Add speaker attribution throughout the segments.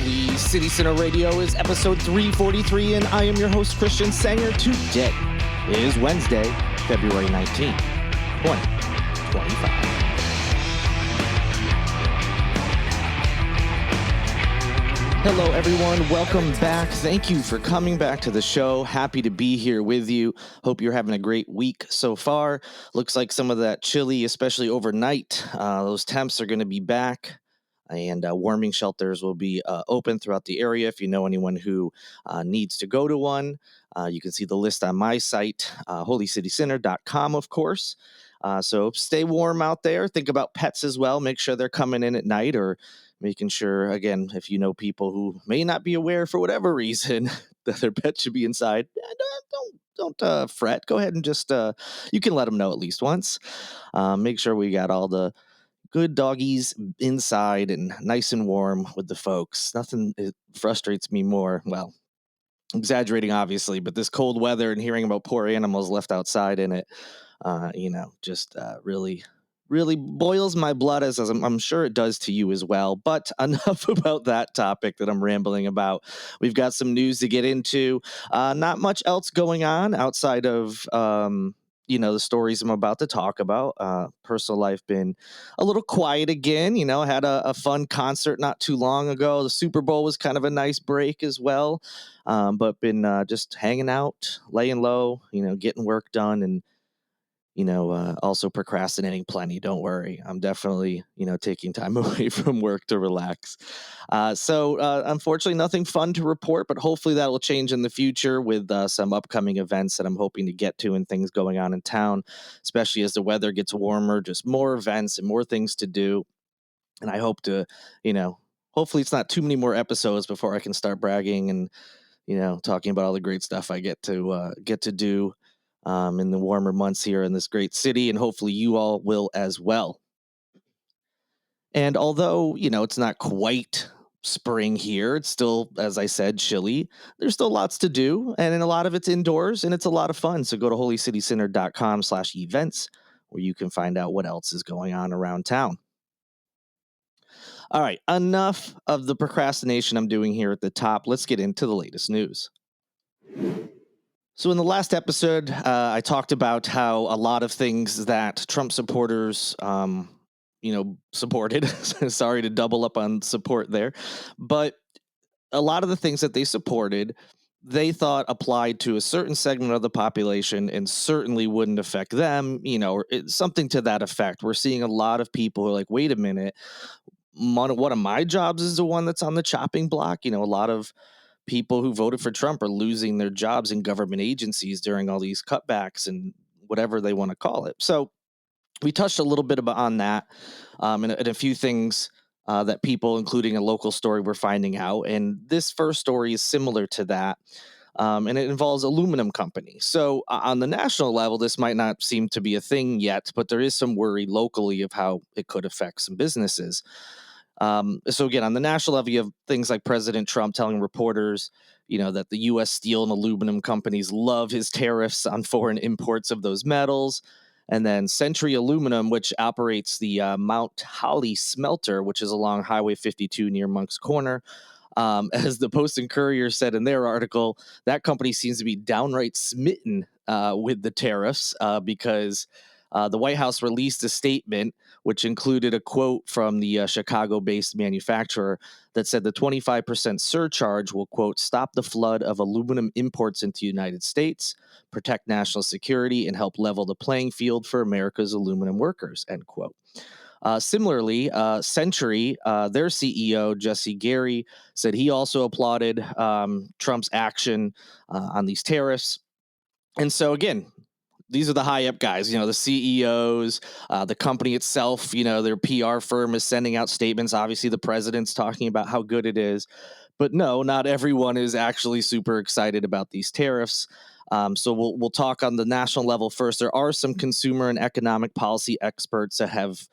Speaker 1: Holy City Center Radio is episode 343, and I am your host, Christian Sanger. Today is Wednesday, February 19th, 2025. Hello, everyone. Welcome back. Thank you for coming back to the show. Happy to be here with you. Hope you're having a great week so far. Looks like some of that chilly, especially overnight, those temps are going to be back. And warming shelters will be open throughout the area. If you know anyone who needs to go to one, you can see the list on my site, holycitycenter.com, of course. So stay warm out there. Think about pets as well. Make sure they're coming in at night, or making sure, again, if you know people who may not be aware for whatever reason that their pet should be inside, don't fret. Go ahead and just, you can let them know at least once. Make sure we got all the good doggies inside and nice and warm with the folks. Nothing frustrates me more. Well, exaggerating, obviously, but this cold weather and hearing about poor animals left outside in it, just really boils my blood, as I'm sure it does to you as well. But enough about that topic that I'm rambling about. We've got some news to get into. Not much else going on outside of the stories I'm about to talk about. Personal life been a little quiet again. I had a fun concert not too long ago. The Super Bowl was kind of a nice break as well. But been just hanging out, laying low, getting work done, and also procrastinating plenty. Don't worry. I'm definitely, taking time away from work to relax. So unfortunately, nothing fun to report, but hopefully that will change in the future with some upcoming events that I'm hoping to get to and things going on in town, especially as the weather gets warmer, just more events and more things to do. And I hope to, hopefully it's not too many more episodes before I can start bragging and, talking about all the great stuff I get to do in the warmer months here in this great city, and hopefully you all will as well. And although, it's not quite spring here, it's still, as I said, chilly. There's still lots to do, and a lot of it's indoors, and it's a lot of fun. So go to holycitycenter.com/events, where you can find out what else is going on around town. All right, enough of the procrastination I'm doing here at the top. Let's get into the latest news. So in the last episode, I talked about how a lot of things that Trump supporters, supported, sorry to double up on support there, but a lot of the things that they supported, they thought applied to a certain segment of the population and certainly wouldn't affect them, or something to that effect. We're seeing a lot of people who are like, wait a minute, one of my jobs is the one that's on the chopping block. A lot of people who voted for Trump are losing their jobs in government agencies during all these cutbacks and whatever they want to call it. So we touched a little bit on that and a few things that people, including a local story, were finding out. And this first story is similar to that. And it involves aluminum companies. So on the national level, this might not seem to be a thing yet, but there is some worry locally of how it could affect some businesses. So again, on the national level, you have things like President Trump telling reporters, that the U.S. steel and aluminum companies love his tariffs on foreign imports of those metals. And then Century Aluminum, which operates the Mount Holly smelter, which is along Highway 52 near Moncks Corner. As the Post and Courier said in their article, that company seems to be downright smitten with the tariffs because the White House released a statement which included a quote from the Chicago-based manufacturer that said the 25% surcharge will, quote, stop the flood of aluminum imports into the United States, protect national security, and help level the playing field for America's aluminum workers, end quote. Similarly, Century, their CEO, Jesse Gary, said he also applauded Trump's action on these tariffs. And so, again, these are the high up guys, the CEOs, the company itself, their PR firm is sending out statements. Obviously, the president's talking about how good it is. But no, not everyone is actually super excited about these tariffs. So we'll talk on the national level first. There are some consumer and economic policy experts that have,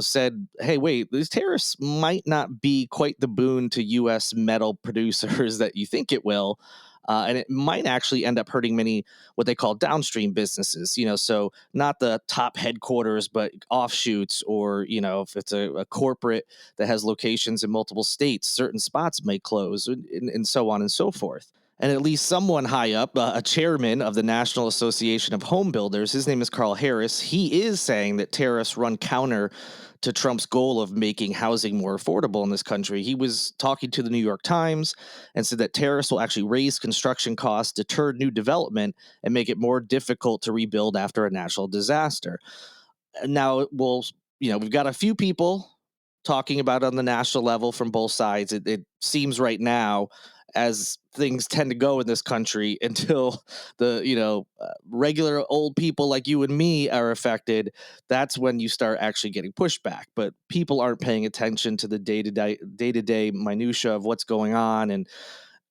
Speaker 1: said, hey, wait, these tariffs might not be quite the boon to U.S. metal producers that you think it will. and it might actually end up hurting many what they call downstream businesses. So not the top headquarters, but offshoots, or if it's a corporate that has locations in multiple states, certain spots may close, and so on and so forth. And at least someone high up, a chairman of the National Association of Home Builders, his name is Carl Harris, he is saying that tariffs run counter to Trump's goal of making housing more affordable in this country. He was talking to the New York Times and said that tariffs will actually raise construction costs, deter new development, and make it more difficult to rebuild after a natural disaster. Now, we've got a few people talking about it on the national level from both sides. It seems right now, as things tend to go in this country, until the regular old people like you and me are affected, that's when you start actually getting pushback. But people aren't paying attention to the day to day minutia of what's going on, and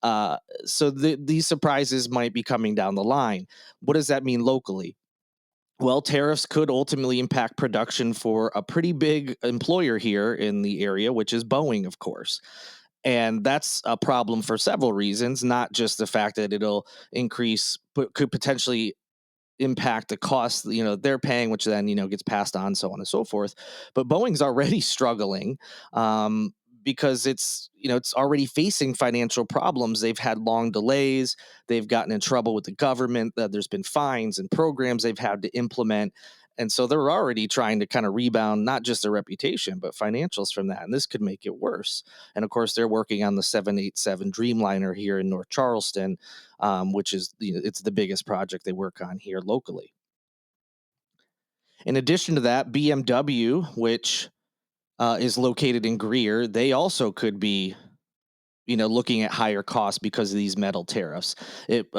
Speaker 1: uh, so these surprises might be coming down the line. What does that mean locally? Well, tariffs could ultimately impact production for a pretty big employer here in the area, which is Boeing, of course. And that's a problem for several reasons, not just the fact that it'll increase, but could potentially impact the costs they're paying, which then gets passed on, so on and so forth. But Boeing's already struggling, um, because it's already facing financial problems. They've had long delays. They've gotten in trouble with the government. There's been fines and programs they've had to implement. And so they're already trying to kind of rebound not just their reputation, but financials from that. And this could make it worse. And of course, they're working on the 787 Dreamliner here in North Charleston, which is it's the biggest project they work on here locally. In addition to that, BMW, which is located in Greer, they also could be looking at higher costs because of these metal tariffs.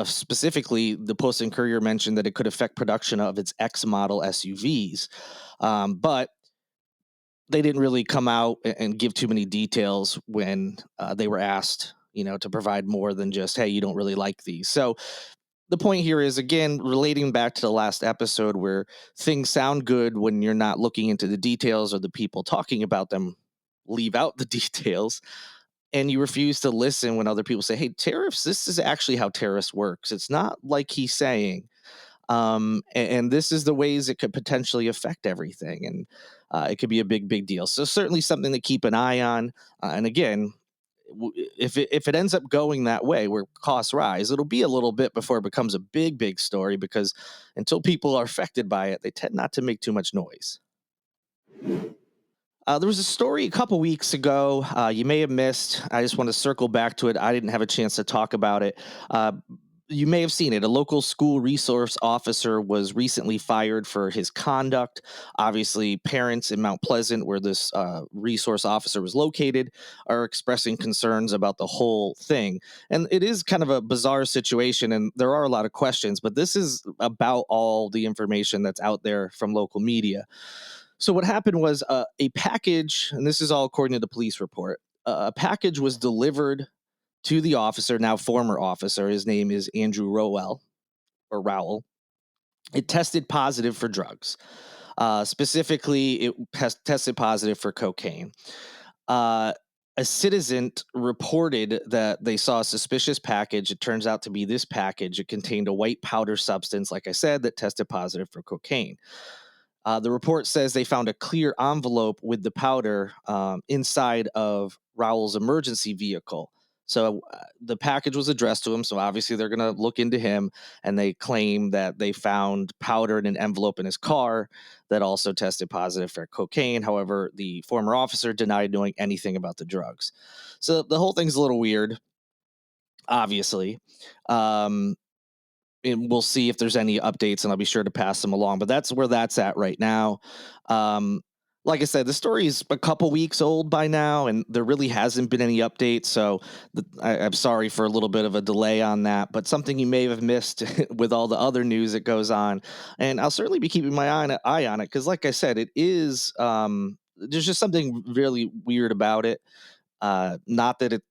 Speaker 1: Specifically, the Post and Courier mentioned that it could affect production of its X model SUVs, but they didn't really come out and give too many details when they were asked, to provide more than just, hey, you don't really like these. So the point here is, again, relating back to the last episode, where things sound good when you're not looking into the details, or the people talking about them leave out the details, and you refuse to listen when other people say, hey, tariffs, this is actually how tariffs works. It's not like he's saying. And this is the ways it could potentially affect everything. And it could be a big deal. So certainly something to keep an eye on. And again, if it ends up going that way where costs rise, it'll be a little bit before it becomes a big story, because until people are affected by it, they tend not to make too much noise. There was a story a couple weeks ago, you may have missed. I just want to circle back to it. I didn't have a chance to talk about it. You may have seen it. A local school resource officer was recently fired for his conduct. Obviously, parents in Mount Pleasant, where this resource officer was located, are expressing concerns about the whole thing. And it is kind of a bizarre situation, and there are a lot of questions, but this is about all the information that's out there from local media. So what happened was, a package, and this is all according to the police report. A package was delivered to the officer, now former officer. His name is Andrew Rowell, or Rowell. It tested positive for drugs. Specifically, it has tested positive for cocaine. Uh, a citizen reported that they saw a suspicious package. It turns out to be this package. It contained a white powder substance, like I said, that tested positive for cocaine. The report says they found a clear envelope with the powder inside of Rowell's emergency vehicle. So the package was addressed to him. So obviously they're going to look into him, and they claim that they found powder in an envelope in his car that also tested positive for cocaine. However, the former officer denied knowing anything about the drugs. So the whole thing's a little weird, obviously. Um, and we'll see if there's any updates, and I'll be sure to pass them along. But that's where that's at right now. Um, like I said, the story is a couple weeks old by now, and there really hasn't been any updates. So I'm sorry for a little bit of a delay on that, but something you may have missed with all the other news that goes on. And I'll certainly be keeping my eye on it, because, like I said, it is there's just something really weird about it. Not that it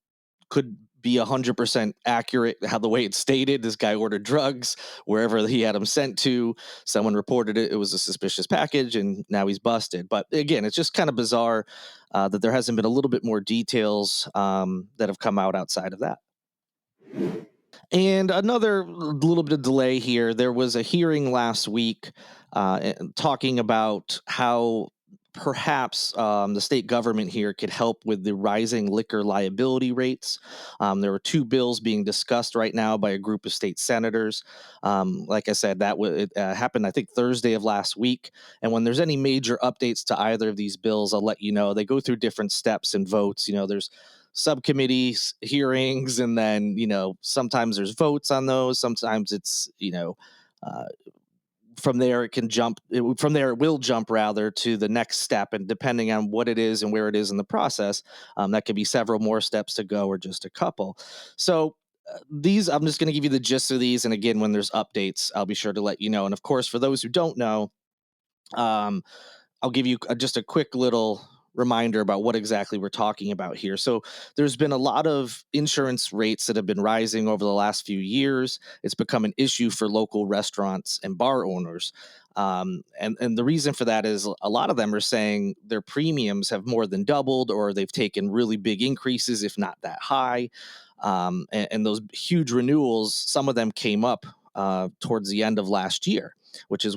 Speaker 1: could be 100% accurate how the way it's stated. This guy ordered drugs wherever he had them sent to. Someone reported it. It was a suspicious package, and now he's busted. But again, it's just kind of bizarre that there hasn't been a little bit more details that have come out outside of that. And another little bit of delay here. There was a hearing last week talking about how perhaps the state government here could help with the rising liquor liability rates. There were two bills being discussed right now by a group of state senators. Like I said, it happened, I think, Thursday of last week. And when there's any major updates to either of these bills, I'll let you know. They go through different steps and votes. There's subcommittees hearings, and then sometimes there's votes on those. Sometimes it's uh, from there from there it will jump rather to the next step, and depending on what it is and where it is in the process, that could be several more steps to go or just a couple. So these I'm just going to give you the gist of these, and again, when there's updates, I'll be sure to let you know. And of course, for those who don't know, um, I'll give you just a quick little reminder about what exactly we're talking about here. So, there's been a lot of insurance rates that have been rising over the last few years. It's become an issue for local restaurants and bar owners. And the reason for that is a lot of them are saying their premiums have more than doubled, or they've taken really big increases, if not that high. And those huge renewals, some of them came up towards the end of last year, which is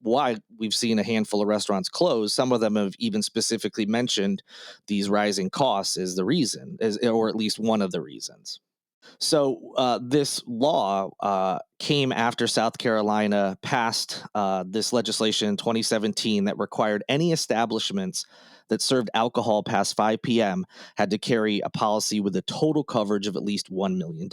Speaker 1: why we've seen a handful of restaurants close. Some of them have even specifically mentioned these rising costs as the reason, or at least one of the reasons. So this law came after South Carolina passed this legislation in 2017 that required any establishments that served alcohol past 5 p.m. had to carry a policy with a total coverage of at least $1 million.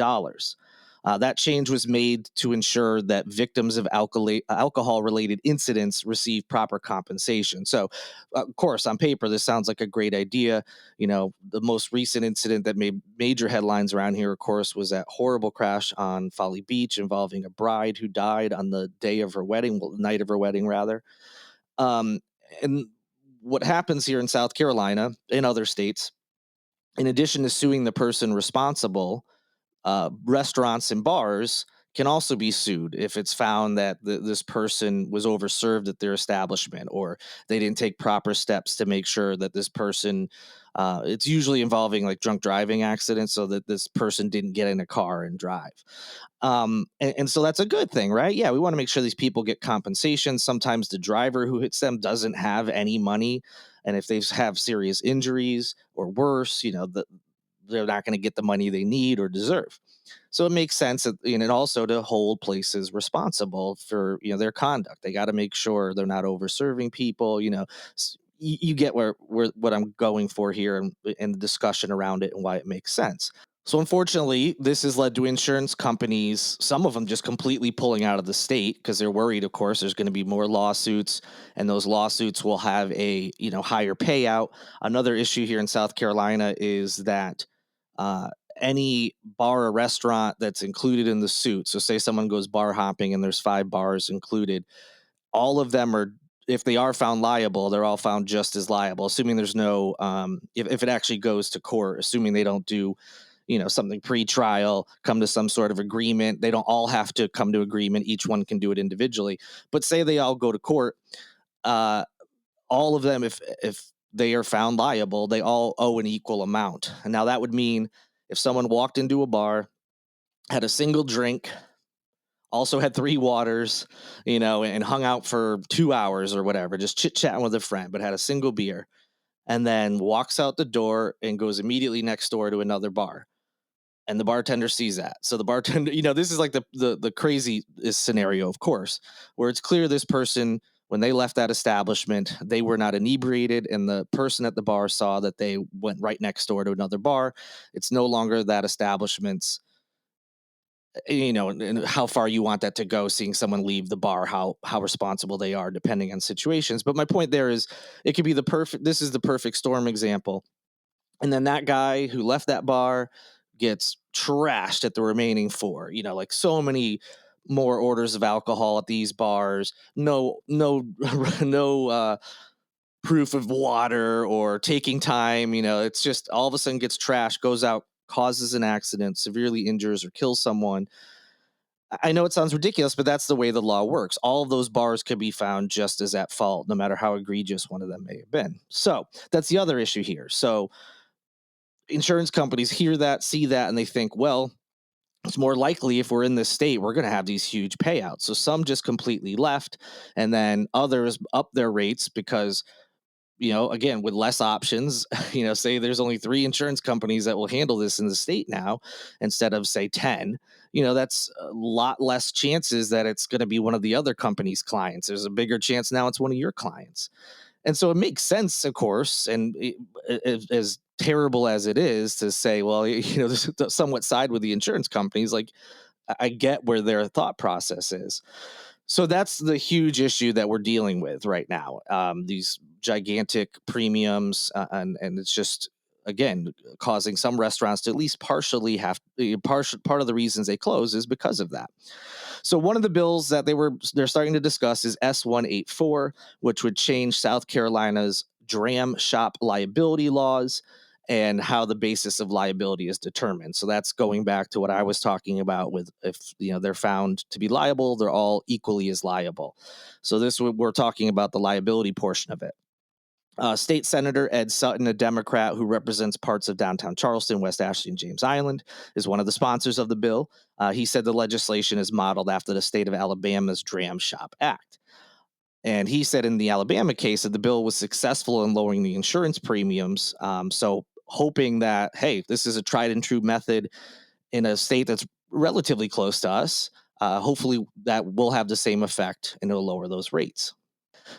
Speaker 1: That change was made to ensure that victims of alcohol related incidents receive proper compensation. So, of course, on paper, this sounds like a great idea. The most recent incident that made major headlines around here, of course, was that horrible crash on Folly Beach involving a bride who died on the day of her wedding, well, the night of her wedding, rather. Um, and what happens here in South Carolina, in other states, in addition to suing the person responsible, restaurants and bars can also be sued if it's found that this person was overserved at their establishment, or they didn't take proper steps to make sure that this person, it's usually involving like drunk driving accidents, so that this person didn't get in a car and drive. And so that's a good thing, right? Yeah, we want to make sure these people get compensation. Sometimes the driver who hits them doesn't have any money. And if they have serious injuries or worse, they're not going to get the money they need or deserve. So it makes sense that, also to hold places responsible for their conduct. They got to make sure they're not over serving people. You get where what I'm going for here, and the discussion around it and why it makes sense. So unfortunately, this has led to insurance companies, some of them just completely pulling out of the state because they're worried, of course, there's going to be more lawsuits, and those lawsuits will have a higher payout. Another issue here in South Carolina is that uh, any bar or restaurant that's included in the suit. So say someone goes bar hopping and there's 5 bars included, all of them are, if they are found liable, they're all found just as liable, assuming there's no if it actually goes to court, assuming they don't do something pre-trial, come to some sort of agreement. They don't all have to come to agreement. Each one can do it individually. But say they all go to court, uh, all of them, if they are found liable, they all owe an equal amount. And now that would mean if someone walked into a bar, had a single drink, also had 3 waters, and hung out for 2 hours or whatever, just chit chatting with a friend, but had a single beer, and then walks out the door and goes immediately next door to another bar, and the bartender sees that. So the bartender, this is like the crazy scenario, of course, where it's clear this person, when they left that establishment, they were not inebriated, and the person at the bar saw that they went right next door to another bar. It's no longer that establishment's, and how far you want that to go, seeing someone leave the bar, how responsible they are depending on situations. But my point there is, it could be this is the perfect storm example. And then that guy who left that bar gets trashed at the remaining 4, like so many more orders of alcohol at these bars, no no proof of water or taking time. It's just all of a sudden gets trashed, goes out, causes an accident, severely injures or kills someone. I know it sounds ridiculous, but that's the way the law works. All of those bars could be found just as at fault, no matter how egregious one of them may have been. So that's the other issue here. So insurance companies hear that, see that, and they think, well, it's more likely if we're in this state, we're going to have these huge payouts. So some just completely left, and then others up their rates because, again, with less options, say there's only three insurance companies that will handle this in the state now instead of, say, 10. That's a lot less chances that it's going to be one of the other company's clients. There's a bigger chance now it's one of your clients. And so it makes sense, of course, and as terrible as it is to say, well, this somewhat side with the insurance companies, like I get where their thought process is. So that's the huge issue that we're dealing with right now. These gigantic premiums, and it's just, again, causing some restaurants to at least partially have part of the reasons they close is because of that. So one of the bills that they're starting to discuss is S184, which would change South Carolina's dram shop liability laws and how the basis of liability is determined. So that's going back to what I was talking about with, if they're found to be liable, they're all equally as liable. So this, we're talking about the liability portion of it. State Senator Ed Sutton, a Democrat who represents parts of downtown Charleston, West Ashley, and James Island, is one of the sponsors of the bill. He said the legislation is modeled after the state of Alabama's Dram Shop Act. And he said in the Alabama case that the bill was successful in lowering the insurance premiums. So hoping that, hey, this is a tried and true method in a state that's relatively close to us. Hopefully that will have the same effect and it'll lower those rates.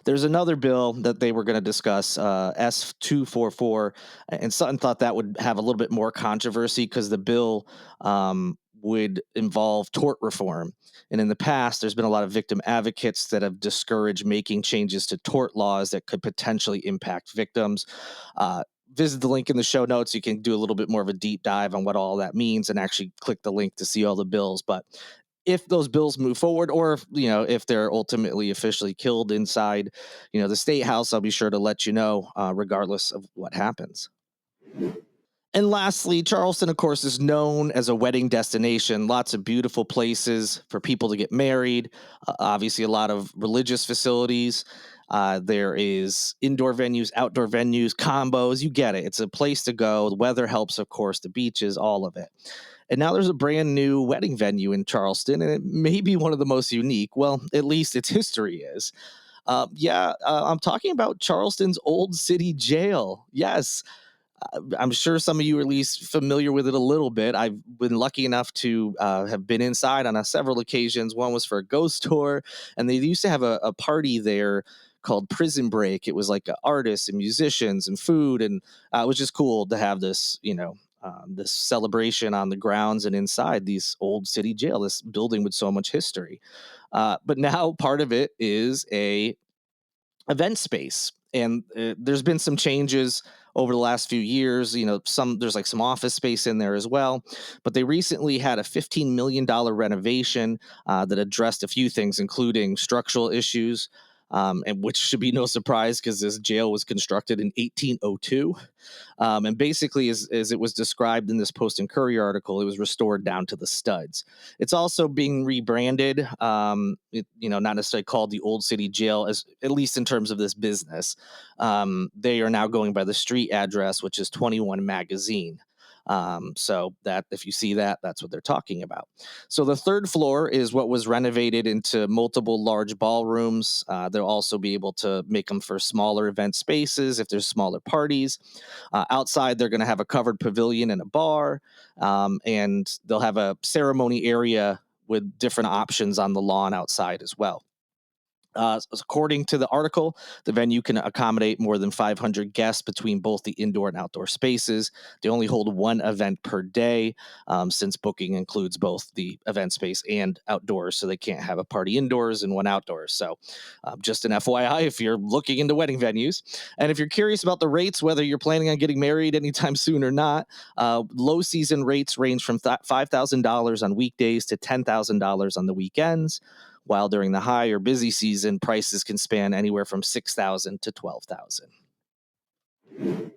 Speaker 1: There's another bill that they were going to discuss, S244, and Sutton thought that would have a little bit more controversy because the bill would involve tort reform. And in the past, there's been a lot of victim advocates that have discouraged making changes to tort laws that could potentially impact victims. Visit the link in the show notes. You can do a little bit more of a deep dive on what all that means and actually click the link to see all the bills. But if those bills move forward, or if they're ultimately officially killed inside the state house, I'll be sure to let you know, regardless of what happens. And lastly, Charleston, of course, is known as a wedding destination. Lots of beautiful places for people to get married. Obviously, a lot of religious facilities. There is indoor venues, outdoor venues, combos. You get it. It's a place to go. The weather helps, of course, the beaches, all of it. And now there's a brand new wedding venue in Charleston, and it may be one of the most unique. Well, at least its history is. I'm talking about Charleston's Old City Jail. Yes, I'm sure some of you are at least familiar with it a little bit. I've been lucky enough to have been inside on several occasions. One was for a ghost tour, and they used to have a party there called Prison Break. It was like artists and musicians and food, and it was just cool to have this, this celebration on the grounds and inside these old city jail, this building with so much history. But now part of it is a event space, and there's been some changes over the last few years. There's like some office space in there as well, but they recently had a $15 million renovation that addressed a few things, including structural issues, and which should be no surprise because this jail was constructed in 1802. And basically, as it was described in this Post and Courier article, it was restored down to the studs. It's also being rebranded, not necessarily called the Old City Jail, as at least in terms of this business. They are now going by the street address, which is 21 Magazine. So that if you see that, that's what they're talking about. So the third floor is what was renovated into multiple large ballrooms. They'll also be able to make them for smaller event spaces if there's smaller parties. Outside, they're going to have a covered pavilion and a bar, and they'll have a ceremony area with different options on the lawn outside as well. According to the article, the venue can accommodate more than 500 guests between both the indoor and outdoor spaces. They only hold one event per day, since booking includes both the event space and outdoors, so they can't have a party indoors and one outdoors. So just an FYI if you're looking into wedding venues. And if you're curious about the rates, whether you're planning on getting married anytime soon or not, low season rates range from $5,000 on weekdays to $10,000 on the weekends, while during the high or busy season, prices can span anywhere from $6,000 to $12,000.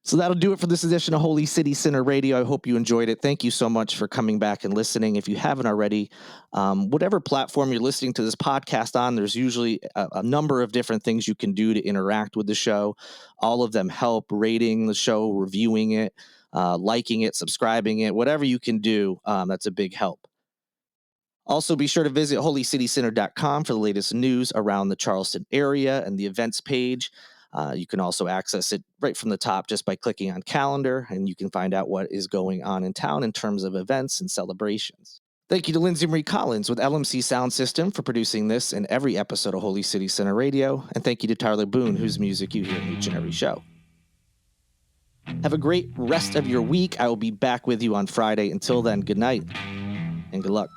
Speaker 1: So that'll do it for this edition of Holy City Center Radio. I hope you enjoyed it. Thank you so much for coming back and listening. If you haven't already, whatever platform you're listening to this podcast on, there's usually a number of different things you can do to interact with the show. All of them help: rating the show, reviewing it, liking it, subscribing it, whatever you can do. That's a big help. Also, be sure to visit holycitycenter.com for the latest news around the Charleston area and the events page. You can also access it right from the top just by clicking on calendar, and you can find out what is going on in town in terms of events and celebrations. Thank you to Lindsay Marie Collins with LMC Soundsystem for producing this and every episode of Holy City Center Radio. And thank you to Tyler Boone, whose music you hear in each and every show. Have a great rest of your week. I will be back with you on Friday. Until then, good night and good luck.